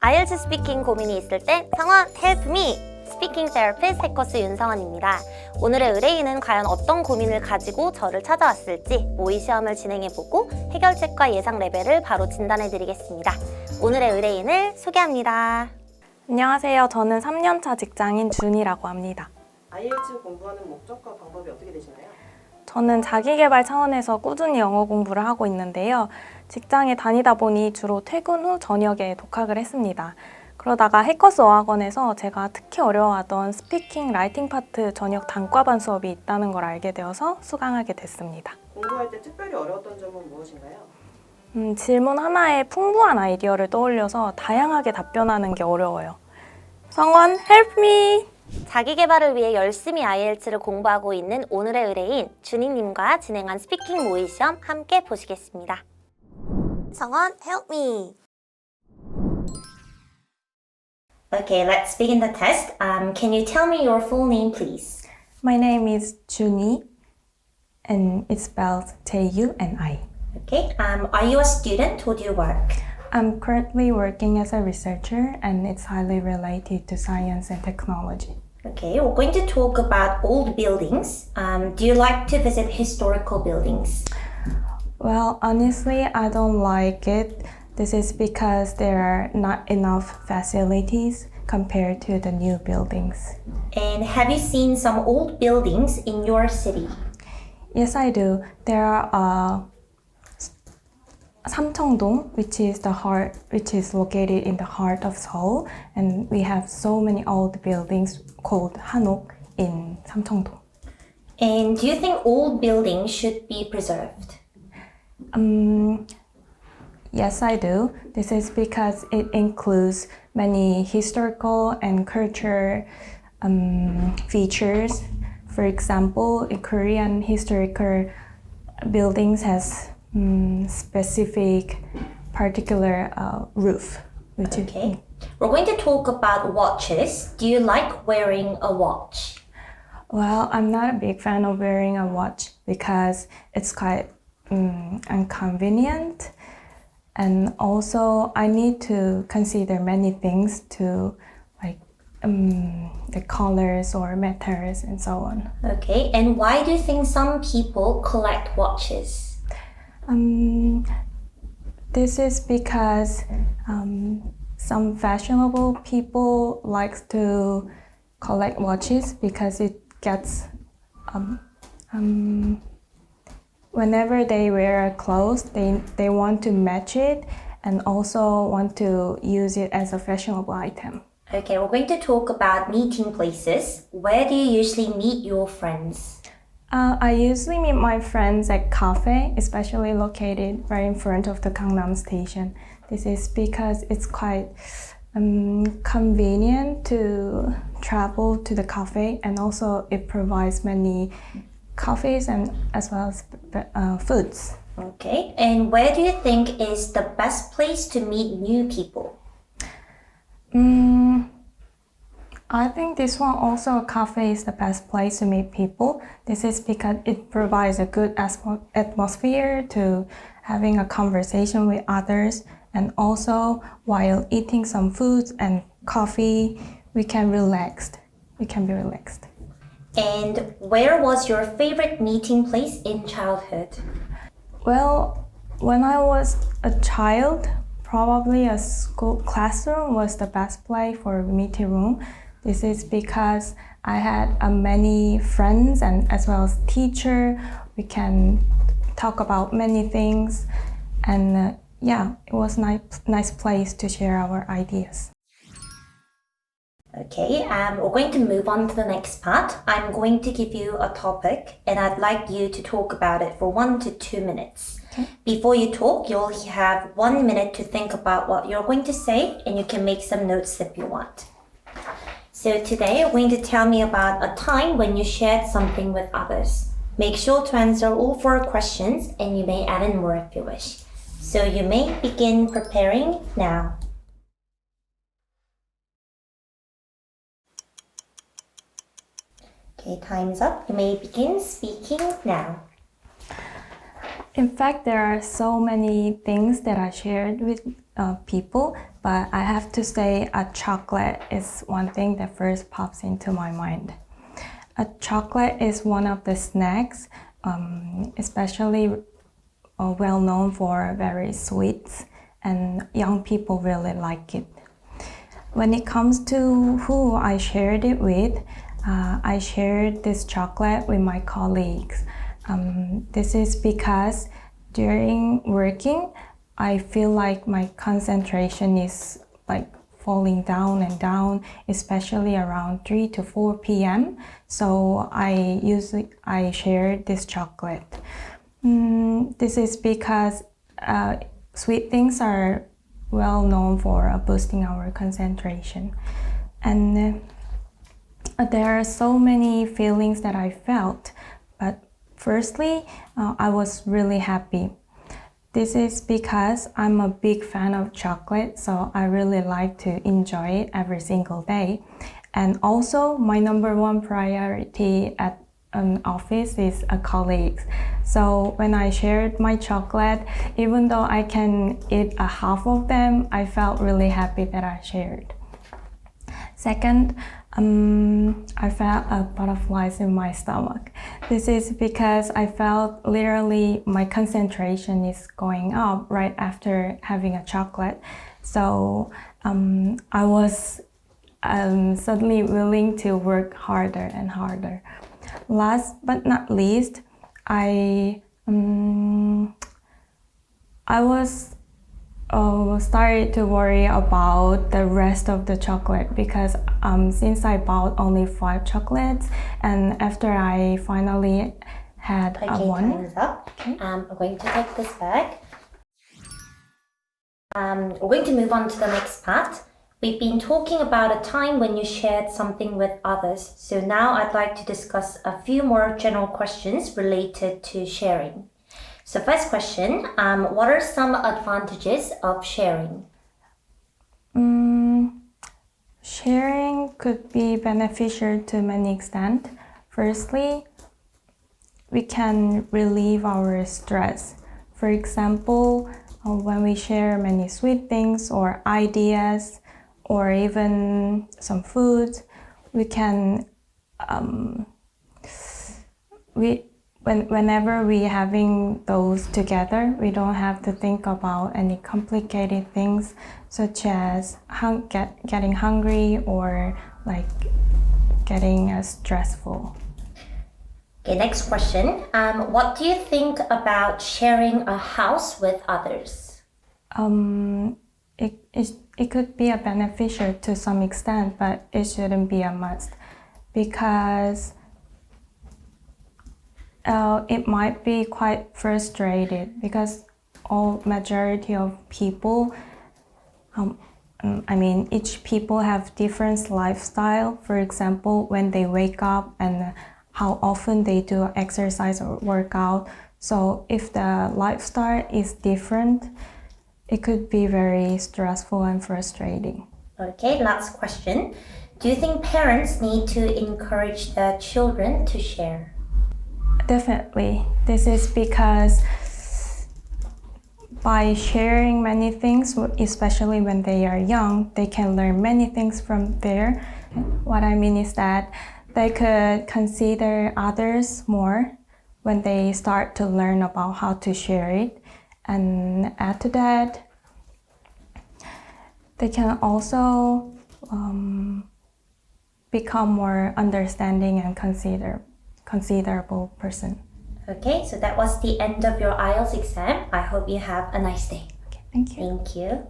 아이엘츠 스피킹 고민이 있을 때 성원 헬프 미! 스피킹 테라피스트 해커스 윤성원입니다. 오늘의 의뢰인은 과연 어떤 고민을 가지고 저를 찾아왔을지 모의 시험을 진행해보고 해결책과 예상 레벨을 바로 진단해드리겠습니다. 오늘의 의뢰인을 소개합니다. 안녕하세요. 저는 3년차 직장인 준이라고 합니다. 아이엘츠 공부하는 목적과 방법이 어떻게 되시나요? 저는 자기계발 차원에서 꾸준히 영어 공부를 하고 있는데요. 직장에 다니다 보니 주로 퇴근 후 저녁에 독학을 했습니다. 그러다가 해커스 어학원에서 제가 특히 어려워하던 스피킹, 라이팅 파트 저녁 단과반 수업이 있다는 걸 알게 되어서 수강하게 됐습니다. 공부할 때 특별히 어려웠던 점은 무엇인가요? 질문 하나에 풍부한 아이디어를 떠올려서 다양하게 답변하는 게 어려워요. 성원, help me! 자기 개발을 위해 열심히 아이엘츠를 공부하고 있는 오늘의 의뢰인 준이님과 진행한 스피킹 모의 시험 함께 보시겠습니다. 성원, help me! Okay, let's begin the test. Can you tell me your full name, please? My name is Juni and it's spelled Juni. Okay, are you a student or do you work? I'm currently working as a researcher and it's highly related to science and technology. Okay, we're going to talk about old buildings. Do you like to visit historical buildings? Well, honestly, I don't like it. This is because there are not enough facilities compared to the new buildings. And have you seen some old buildings in your city? Yes, I do. There are Samcheongdong, which is located in the heart of Seoul, and we have so many old buildings called Hanok in Samcheongdong. And do you think old buildings should be preserved? Yes, I do. This is because it includes many historical and cultural features. For example, in Korean historical buildings has specific particular roof. Okay. We're going to talk about watches. Do you like wearing a watch? Well, I'm not a big fan of wearing a watch because it's quite inconvenient. And also, I need to consider many things to like the colors or metals and so on. Okay, and why do you think some people collect watches? This is because some fashionable people like to collect watches because it gets whenever they wear clothes, they want to match it and also want to use it as a fashionable item. Okay, we're going to talk about meeting places. Where do you usually meet your friends? I usually meet my friends at cafe, especially located right in front of the Gangnam station. This is because it's quite convenient to travel to the cafe, and also it provides many coffees and as well as foods. Okay, and where do you think is the best place to meet new people? I think this one also a cafe is the best place to meet people. This is because it provides a good atmosphere to having a conversation with others, and also while eating some foods and coffee, we can be relaxed. And where was your favorite meeting place in childhood? Well, when I was a child, probably a school classroom was the best place for a meeting room. This is because I had many friends and as well as teacher. We can talk about many things, and it was nice place to share our ideas. Okay, we're going to move on to the next part. I'm going to give you a topic and I'd like you to talk about it for 1 to 2 minutes. Okay. Before you talk, you'll have 1 minute to think about what you're going to say, and you can make some notes if you want. So today you're going to tell me about a time when you shared something with others. Make sure to answer all 4 questions, and you may add in more if you wish. So you may begin preparing now. Okay, time's up. You may begin speaking now. In fact, there are so many things that I shared with people, but I have to say a chocolate is one thing that first pops into my mind. A chocolate is one of the snacks, especially well known for very sweet, and young people really like it. When it comes to who I shared it with, I shared this chocolate with my colleagues. This is because during working, I feel like my concentration is like falling down and down, especially around 3 to 4 p.m. So I shared this chocolate. This is because sweet things are well known for boosting our concentration. And there are so many feelings that I felt, but firstly, I was really happy. This is because I'm a big fan of chocolate, so I really like to enjoy it every single day. And also, my number one priority at an office is colleagues. So when I shared my chocolate, even though I can eat a half of them, I felt really happy that I shared. Second, I felt butterflies in my stomach. This is because I felt literally my concentration is going up right after having a chocolate. So I was suddenly willing to work harder and harder. Last but not least, I was started to worry about the rest of the chocolate because since I bought only 5 chocolates, and after I finally had one. Time's up. Okay. We're going to take this back. We're going to move on to the next part. We've been talking about a time when you shared something with others. So now I'd like to discuss a few more general questions related to sharing. So first question, what are some advantages of sharing? Sharing could be beneficial to many extent. Firstly, we can relieve our stress. For example, when we share many sweet things or ideas or even some food, we can whenever we having those together, we don't have to think about any complicated things such as getting hungry or like getting stressful. Okay, next question. What do you think about sharing a house with others? It could be a beneficial to some extent, but it shouldn't be a must because it might be quite frustrated because majority of people, each people have different lifestyle. For example, when they wake up and how often they do exercise or workout. So if the lifestyle is different, it could be very stressful and frustrating. Okay, last question. Do you think parents need to encourage their children to share? Definitely. This is because by sharing many things, especially when they are young, they can learn many things from there. What I mean is that they could consider others more when they start to learn about how to share it. And add to that, they can also become more understanding and considerable person. Okay, so that was the end of your IELTS exam. I hope you have a nice day. Okay, thank you. Thank you.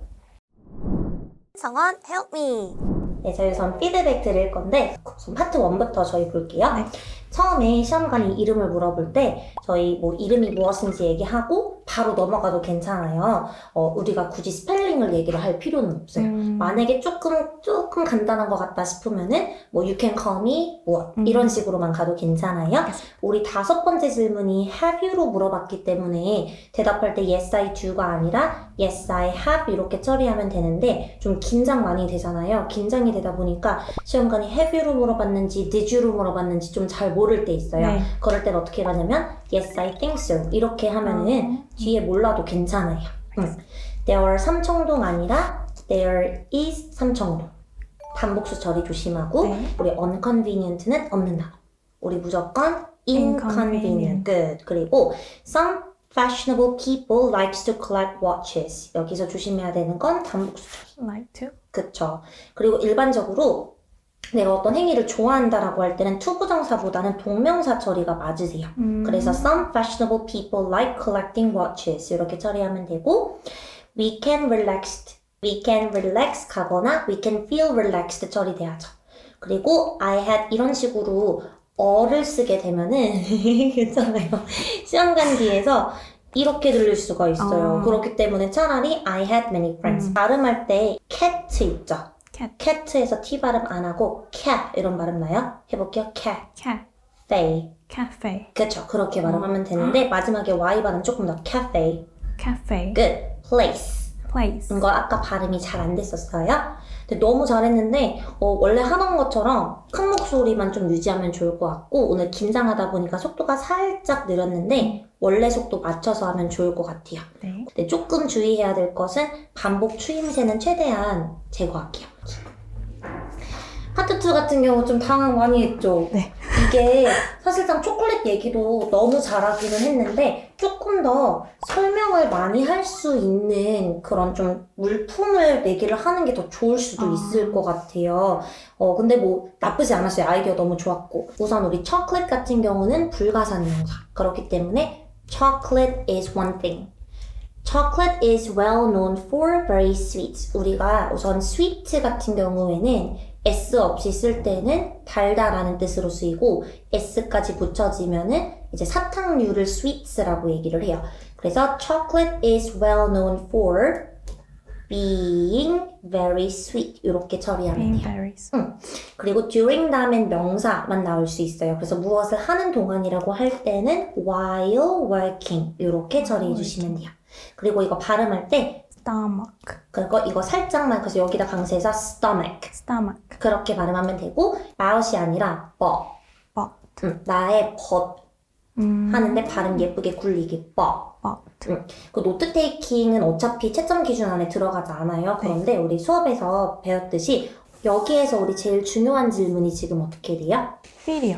성원, help me. 네, 저희 우선 피드백 드릴 건데 우선 파트 1부터 저희 볼게요. 네. 처음에 시험관이 이름을 물어볼 때 저희 뭐 이름이 무엇인지 얘기하고 바로 넘어가도 괜찮아요. 우리가 굳이 스펠링을 얘기를 할 필요는 없어요. 만약에 조금 간단한 것 같다 싶으면은 뭐 you can call me what 이런 식으로만 가도 괜찮아요. 우리 5번째 질문이 have you로 물어봤기 때문에 대답할 때 yes I do가 아니라 yes I have 이렇게 처리하면 되는데 좀 긴장 많이 되잖아요. 긴장이 되다 보니까 시험관이 have you로 물어봤는지 did you로 물어봤는지 좀 잘 모를 때 있어요. 네. 그럴 땐 어떻게 하냐면 yes I think so 이렇게 하면은 뒤에 몰라도 괜찮아요. There are 삼청동 아니라 there is 삼청동. 반복수 처리 조심하고 네. 우리 inconvenient는 없는 단어. 우리 무조건 inconvenient. Inconvenient. Good. 그리고 some fashionable people likes to collect watches. 여기서 조심해야 되는 건 반복수 처리. Like to. 그쵸. 그리고 일반적으로 내가 어떤 행위를 좋아한다라고 할 때는 투부정사보다는 동명사 처리가 맞으세요. 그래서 some fashionable people like collecting watches 이렇게 처리하면 되고 we can relax 가거나 we can feel relaxed 처리돼야죠. 그리고 I had 이런 식으로 어를 쓰게 되면은 괜찮아요. 시험 간기에서 이렇게 들릴 수가 있어요. 그렇기 때문에 차라리 I had many friends. 발음할 때 cat 있죠? cat에서 T 발음 안 하고 cat 이런 발음 나요? 해볼게요. cat, cafe. Cafe. 그쵸. 그렇게 발음하면 되는데 마지막에 Y 발음 조금 더 cafe. Cafe. good. place. Place. 이거 아까 발음이 잘 안 됐었어요. 근데 너무 잘했는데 원래 하던 것처럼 큰 목소리만 좀 유지하면 좋을 것 같고 오늘 긴장하다 보니까 속도가 살짝 느렸는데 원래 속도 맞춰서 하면 좋을 것 같아요. 네. 근데 조금 주의해야 될 것은 반복 추임새는 최대한 제거할게요. 파트 2 같은 경우 좀 당황 많이 했죠? 네. 이게 사실상 초콜릿 얘기도 너무 잘하기는 했는데 조금 더 설명을 많이 할 수 있는 그런 좀 물품을 얘기를 하는 게 더 좋을 수도 있을 것 같아요. 근데 뭐 나쁘지 않았어요. 아이디어 너무 좋았고. 우선 우리 chocolate 같은 경우는 불가산 명사. 그렇기 때문에 chocolate is one thing. Chocolate is well known for very sweet. 우리가 우선 sweet 같은 경우에는 S 없이 쓸 때는 달다라는 뜻으로 쓰이고 S까지 붙여지면은 이제 사탕류를 sweets라고 얘기를 해요. 그래서 chocolate is well known for being very sweet 이렇게 처리하면 Being 돼요. very sweet. 그리고 during 다음엔 명사만 나올 수 있어요. 그래서 무엇을 하는 동안이라고 할 때는 while working 이렇게 처리해 주시면 돼요. 그리고 이거 발음할 때 Stomach. 그리고 이거 살짝만 그래서 여기다 강세해서 stomach 그렇게 발음하면 되고 bout이 아니라 But. 나의 벗 하는데 발음 예쁘게 굴리기 But. 그 노트 테이킹은 어차피 채점 기준 안에 들어가지 않아요. 그런데 우리 수업에서 배웠듯이 여기에서 우리 제일 중요한 질문이 지금 어떻게 돼요? Video.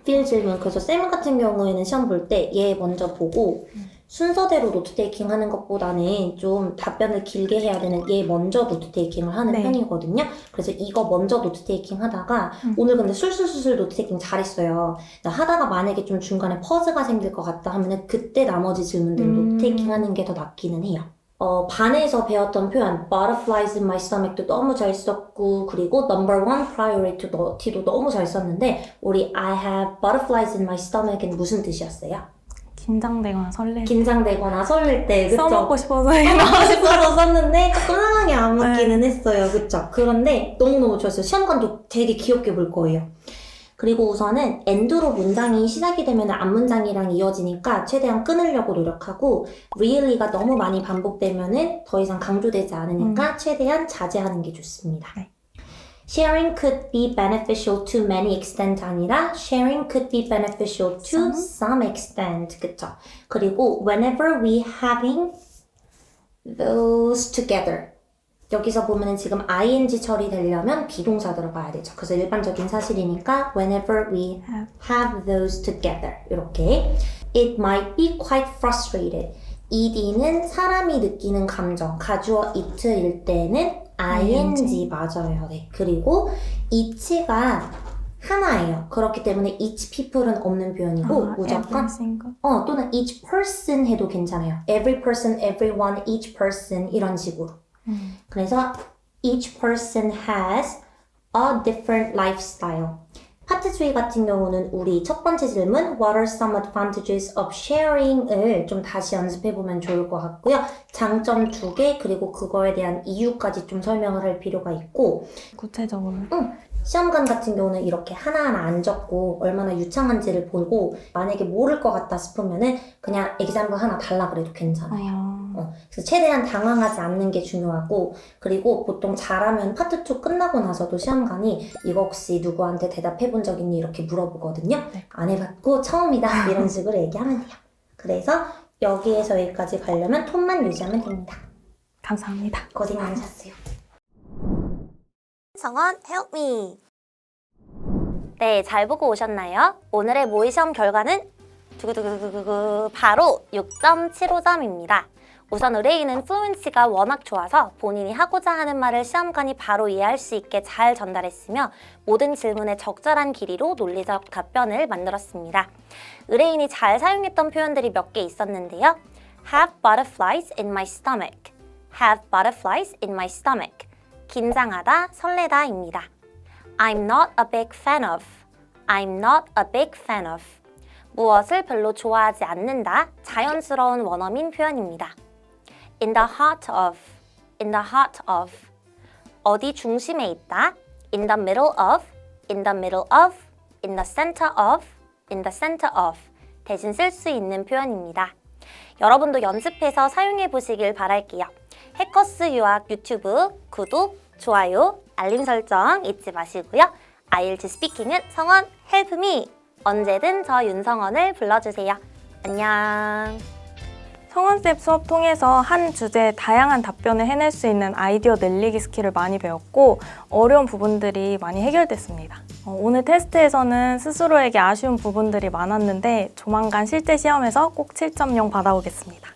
필 질문. 그래서 쌤 같은 경우에는 시험 볼 때 얘 먼저 보고 순서대로 노트 테이킹 하는 것보다는 좀 답변을 길게 해야 되는 얘 먼저 노트 테이킹을 하는 네. 편이거든요. 그래서 이거 먼저 노트 테이킹 하다가 오늘 근데 술술술술 노트 테이킹 잘했어요. 하다가 만약에 좀 중간에 퍼즈가 생길 것 같다 하면은 그때 나머지 질문들을 노트 테이킹 하는 게 더 낫기는 해요. 반에서 배웠던 표현 butterflies in my stomach도 너무 잘 썼고 그리고 number one priority도 너무 잘 썼는데 우리 I have butterflies in my stomach은 무슨 뜻이었어요? 긴장되거나 설레. 긴장되거나 설렐 때 그쵸? 써먹고 싶어서 써먹고 싶어서 썼는데 조금 상황이 안 맞기는 했어요. 그쵸? 그런데 너무너무 좋았어요. 시험관도 되게 귀엽게 볼 거예요. 그리고 우선은 end로 문장이 시작이 되면 앞문장이랑 이어지니까 최대한 끊으려고 노력하고 really가 너무 많이 반복되면은 더 이상 강조되지 않으니까 최대한 자제하는 게 좋습니다. 네. Sharing could be beneficial to many extent 아니라 sharing could be beneficial to some extent. 그쵸? 그리고 whenever we having those together. 여기서 보면은 지금 ing 처리되려면 비동사 들어가야 되죠. 그래서 일반적인 사실이니까 whenever we have those together 이렇게 it might be quite frustrated. ed는 사람이 느끼는 감정, 가주어 it일 때는 ing 맞아요. 네. 그리고 each가 하나예요. 그렇기 때문에 each people은 없는 표현이고 무조건 또는 each person 해도 괜찮아요. every person, everyone, each person 이런 식으로. 그래서 each person has a different lifestyle. 파트 3 같은 경우는 우리 첫 번째 질문 What are some advantages of sharing을 좀 다시 연습해보면 좋을 것 같고요. 장점 2개 그리고 그거에 대한 이유까지 좀 설명을 할 필요가 있고 구체적으로 시험관 같은 경우는 이렇게 하나하나 안 적고 얼마나 유창한지를 보고 만약에 모를 것 같다 싶으면은 그냥 example 하나 달라 그래도 괜찮아요. 그래서 최대한 당황하지 않는 게 중요하고 그리고 보통 잘하면 파트 2 끝나고 나서도 시험관이 이거 혹시 누구한테 대답해 본 적 있니? 이렇게 물어보거든요. 네. 안 해봤고 처음이다 이런 식으로 얘기하면 돼요. 그래서 여기에서 여기까지 가려면 톤만 유지하면 됩니다. 감사합니다. 고생 많으셨어요. 성원 help me. 네, 잘 보고 오셨나요? 오늘의 모의 시험 결과는 두구두구두구두구 바로 6.75점입니다. 우선 의뢰인은 플루언시가 워낙 좋아서 본인이 하고자 하는 말을 시험관이 바로 이해할 수 있게 잘 전달했으며 모든 질문에 적절한 길이로 논리적 답변을 만들었습니다. 의뢰인이 잘 사용했던 표현들이 몇 개 있었는데요. Have butterflies in my stomach. Have butterflies in my stomach. 긴장하다, 설레다입니다. I'm not a big fan of. I'm not a big fan of. 무엇을 별로 좋아하지 않는다, 자연스러운 원어민 표현입니다. In the heart of. In the heart of. 어디 중심에 있다. In the middle of. In the middle of. In the center of. In the center of. 대신 쓸 수 있는 표현입니다. 여러분도 연습해서 사용해 보시길 바랄게요. 해커스 유학 유튜브 구독, 좋아요, 알림 설정 잊지 마시고요. 아이엘츠 스피킹은 성원 help me. 언제든 저 윤성원을 불러주세요. 안녕. 성원쌤 수업 통해서 한 주제에 다양한 답변을 해낼 수 있는 아이디어 늘리기 스킬을 많이 배웠고 어려운 부분들이 많이 해결됐습니다. 오늘 테스트에서는 스스로에게 아쉬운 부분들이 많았는데 조만간 실제 시험에서 꼭 7.0 받아오겠습니다.